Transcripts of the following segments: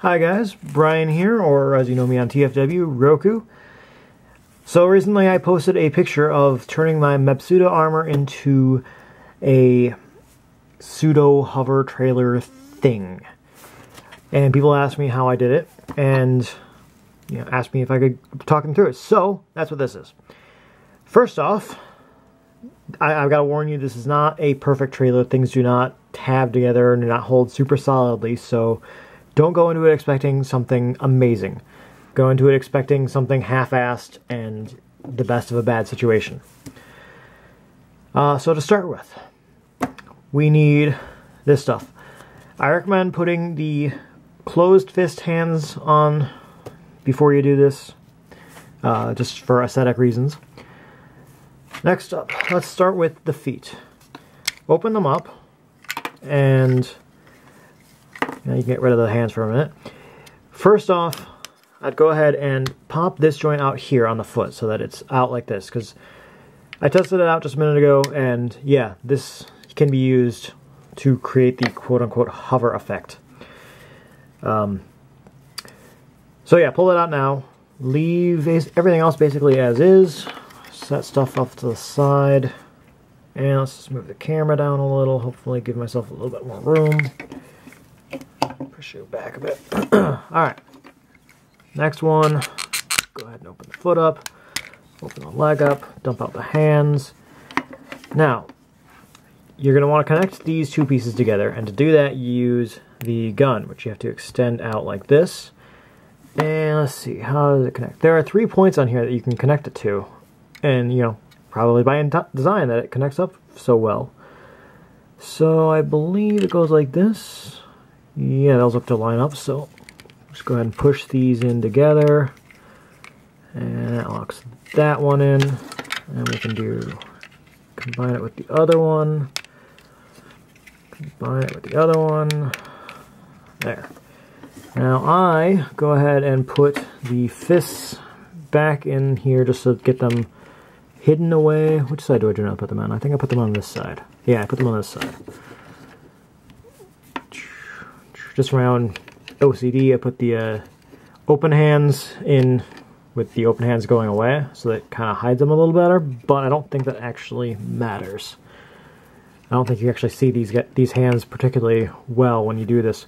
Hi guys, Brian here, or as you know me on TFW, Roku. So recently I posted a picture of turning my Mebsuta armor into a pseudo hover trailer thing. And people asked me how I did it, and asked me if I could talk them through it. So that's what this is. First off, I've got to warn you, this is not a perfect trailer. Things do not tab together and do not hold super solidly, so don't go into it expecting something amazing. Go into it expecting something half-assed and the best of a bad situation. So to start with, we need this stuff. I recommend putting the closed fist hands on before you do this, just for aesthetic reasons. Next up, let's start with the feet. Open them up, and you can get rid of the hands for a minute. First off, I'd go ahead and pop this joint out here on the foot so that it's out like this, because I tested it out just a minute ago, and yeah, this can be used to create the quote-unquote hover effect. So yeah, pull it out now. Leave everything else basically as is. Set stuff off to the side. And let's just move the camera down a little, hopefully give myself a little bit more room. Push you back a bit. Alright. Next one. Go ahead and open the foot up. Open the leg up. Dump out the hands. Now, you're going to want to connect these two pieces together, and to do that you use the gun, which you have to extend out like this. And let's see, how does it connect? There are 3 points on here that you can connect it to. And, probably by design that it connects up so well. So I believe it goes like this. Yeah, those look to line up, so just go ahead and push these in together. And that locks that one in. And we can combine it with the other one. Combine it with the other one. There. Now I go ahead and put the fists back in here just to get them hidden away. Which side do I not put them on? I think I put them on this side. Yeah, I put them on this side. Just around OCD, I put the open hands in with the open hands going away, so that kind of hides them a little better, but I don't think that actually matters. I don't think you actually see these hands particularly well when you do this.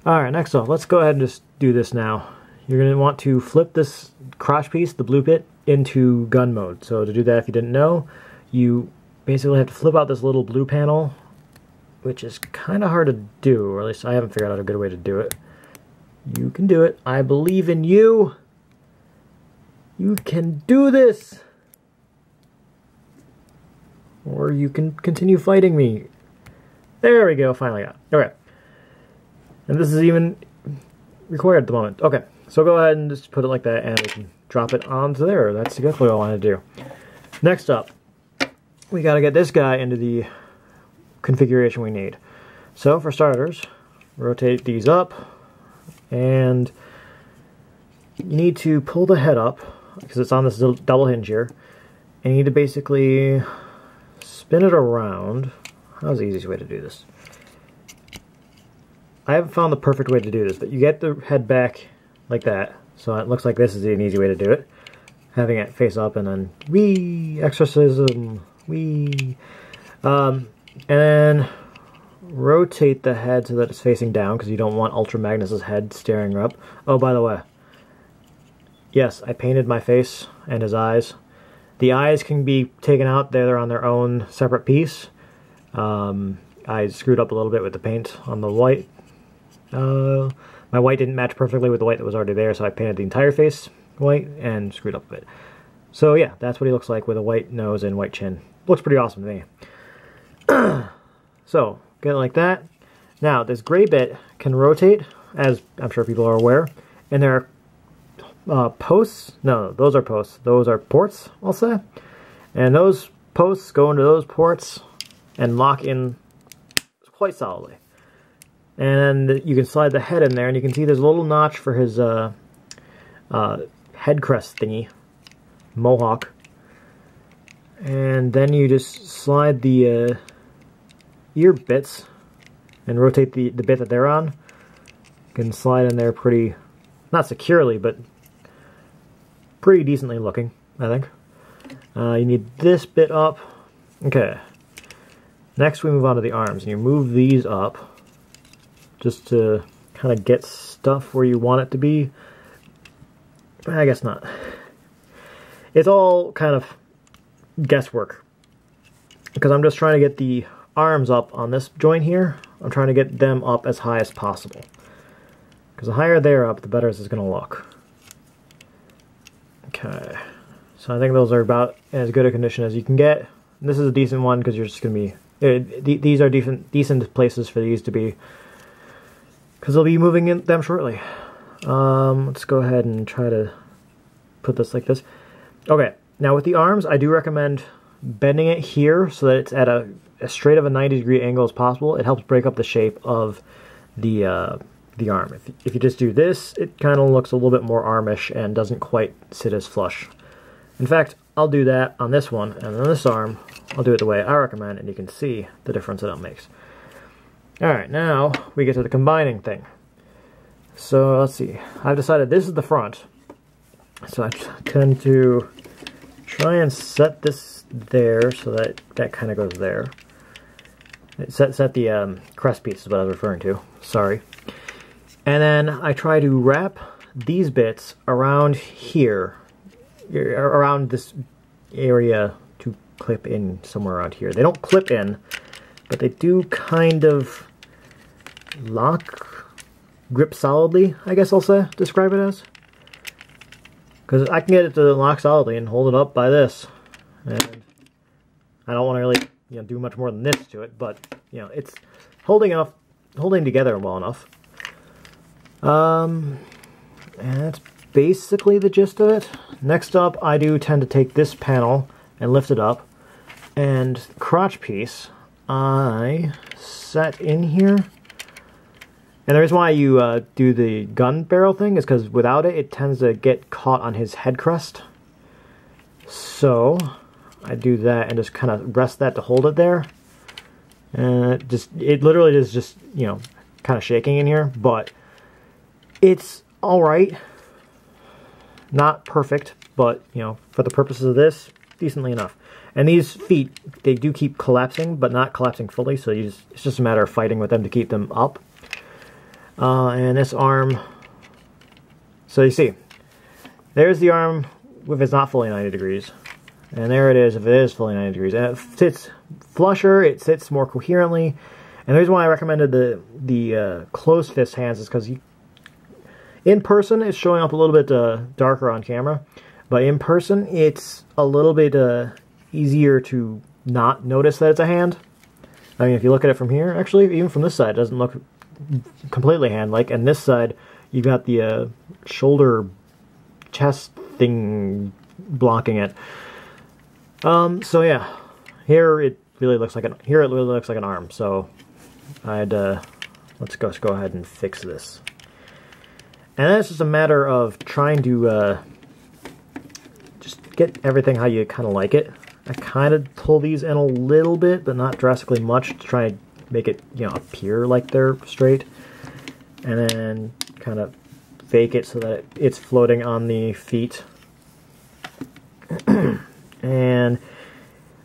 Alright, next off, let's go ahead and just do this now. You're going to want to flip this crotch piece, the blue bit, into gun mode. So to do that, if you didn't know, you basically have to flip out this little blue panel, which is kind of hard to do, or at least I haven't figured out a good way to do it. You can do it. I believe in you. You can do this. Or you can continue fighting me. There we go, finally got it. Okay. And this is even required at the moment. Okay, so go ahead and just put it like that, and we can drop it onto there. That's exactly what I want to do. Next up, we got to get this guy into the configuration we need. So for starters, rotate these up, and you need to pull the head up, because it's on this double hinge here, and you need to basically spin it around. How's the easiest way to do this? I haven't found the perfect way to do this, but you get the head back like that, so it looks like this is an easy way to do it. Having it face up and then wee, exorcism, wee. And then rotate the head so that it's facing down, because you don't want Ultra Magnus's head staring up. Oh, by the way, yes, I painted my face and his eyes. The eyes can be taken out, they're on their own separate piece. I screwed up a little bit with the paint on the white. My white didn't match perfectly with the white that was already there, so I painted the entire face white and screwed up a bit. So yeah, that's what he looks like with a white nose and white chin. Looks pretty awesome to me. So, get it like that. Now, this gray bit can rotate, as I'm sure people are aware, and there are posts. No, those are posts. Those are ports, I'll say. And those posts go into those ports and lock in quite solidly. And you can slide the head in there, and you can see there's a little notch for his head crest thingy, mohawk. And then you just slide the ear bits and rotate the bit that they're on, can slide in there pretty, not securely, but pretty decently looking, I think. You need this bit up. Okay. Next we move on to the arms, and you move these up just to kind of get stuff where you want it to be. I guess not. It's all kind of guesswork, because I'm just trying to get the arms up on this joint here. I'm trying to get them up as high as possible, because the higher they're up, the better this is going to look. Okay, so I think those are about as good a condition as you can get. This is a decent one because you're just going to be, these are decent places for these to be, because they'll be moving in them shortly. Let's go ahead and try to put this like this. Okay, now with the arms, I do recommend bending it here so that it's at as straight of a 90-degree angle as possible. It helps break up the shape of the arm. If you just do this, it kind of looks a little bit more armish and doesn't quite sit as flush. In fact, I'll do that on this one, and on this arm, I'll do it the way I recommend, and you can see the difference that it makes. Alright, now we get to the combining thing. So let's see, I've decided this is the front, so I tend to try and set this there so that that kind of goes there. Set the crest piece is what I was referring to, sorry. And then I try to wrap these bits around here, around this area to clip in somewhere around here. They don't clip in, but they do kind of grip solidly, I guess I'll describe it as. Because I can get it to lock solidly and hold it up by this. And I don't want to really, do much more than this to it, but, it's holding together well enough. And that's basically the gist of it. Next up, I do tend to take this panel and lift it up, and crotch piece I set in here. And the reason why you do the gun barrel thing is because without it, it tends to get caught on his head crest. So I do that and just kind of rest that to hold it there. And it literally is just, kind of shaking in here, but it's alright. Not perfect, but, for the purposes of this, decently enough. And these feet, they do keep collapsing, but not collapsing fully, so it's just a matter of fighting with them to keep them up. And this arm, so you see, there's the arm if it's not fully 90 degrees. And there it is if it is fully 90 degrees. And it sits flusher, it sits more coherently. And the reason why I recommended the closed fist hands is because in person, it's showing up a little bit darker on camera, but in person, it's a little bit easier to not notice that it's a hand. I mean, if you look at it from here, actually, even from this side, it doesn't look completely hand-like, and this side, you've got the shoulder, chest thing blocking it. So yeah, here it really looks like an arm, so let's go ahead and fix this. And then it's just a matter of trying to just get everything how you kind of like it. I kind of pull these in a little bit, but not drastically much, to try and make it, appear like they're straight. And then kind of fake it so that it's floating on the feet. And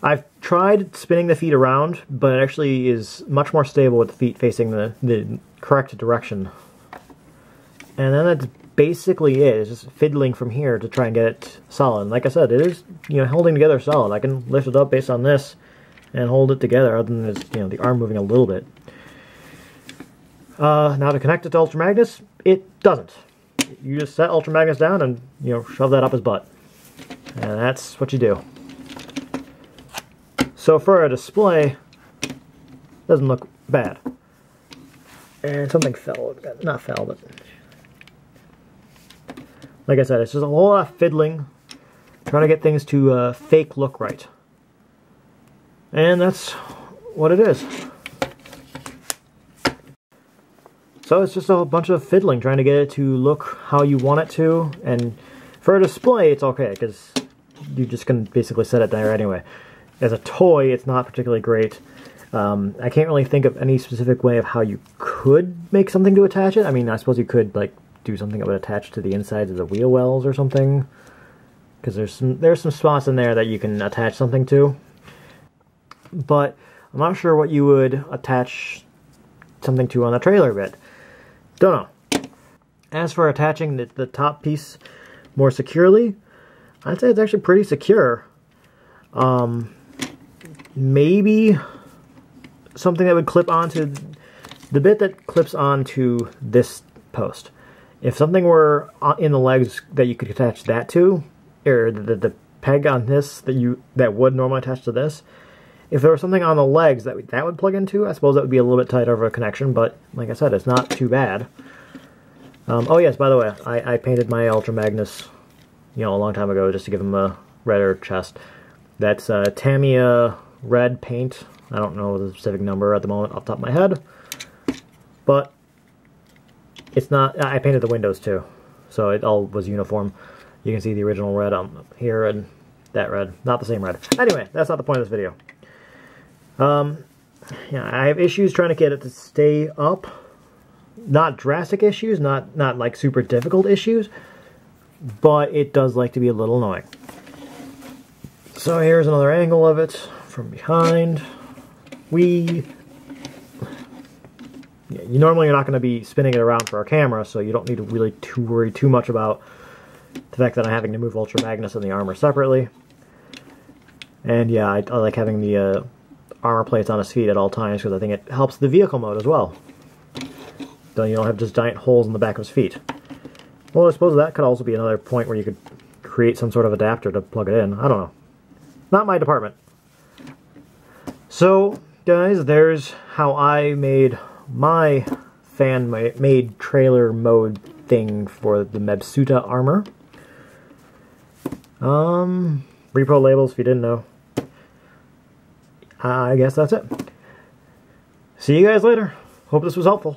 I've tried spinning the feet around, but it actually is much more stable with the feet facing the correct direction. And then that's basically it. It's just fiddling from here to try and get it solid. And like I said, it is, holding together solid. I can lift it up based on this and hold it together, other than just, the arm moving a little bit. Now to connect it to Ultra Magnus, it doesn't. You just set Ultra Magnus down and, shove that up his butt. And that's what you do. So for a display, it doesn't look bad. And something fell. Not fell, but... like I said, it's just a whole lot of fiddling, trying to get things to fake look right. And that's what it is. So it's just a bunch of fiddling, trying to get it to look how you want it to. And for a display, it's okay, because you just can basically set it there anyway. As a toy, it's not particularly great. I can't really think of any specific way of how you could could make something to attach it. I mean, I suppose you could like do something that would attach to the insides of the wheel wells or something, because there's some spots in there that you can attach something to. But I'm not sure what you would attach something to on the trailer bit. Don't know. As for attaching the top piece more securely, I'd say it's actually pretty secure. Maybe something that would clip onto the bit that clips onto this post. If something were in the legs that you could attach that to, or the peg on this that would normally attach to this, if there was something on the legs that would plug into, I suppose that would be a little bit tighter of a connection, but like I said, it's not too bad. Oh yes, by the way, I painted my Ultra Magnus, a long time ago, just to give him a redder chest. That's Tamiya red paint. I don't know the specific number at the moment off the top of my head, but it's not. I painted the windows too, so it all was uniform. You can see the original red on here and that red, not the same red. Anyway, that's not the point of this video. Yeah, I have issues trying to get it to stay up. Not drastic issues, not like super difficult issues, but it does like to be a little annoying. So here's another angle of it from behind. You normally you're not going to be spinning it around for our camera, so you don't need to really worry too much about the fact that I'm having to move Ultra Magnus and the armor separately. And yeah, I like having the armor plates on his feet at all times because I think it helps the vehicle mode as well. So you don't have just giant holes in the back of his feet. Well, I suppose that could also be another point where you could create some sort of adapter to plug it in. I don't know. Not my department. So, guys, there's how I made my fan-made trailer mode thing for the Mebsuta armor. Repro labels if you didn't know. I guess that's it. See you guys later. Hope this was helpful.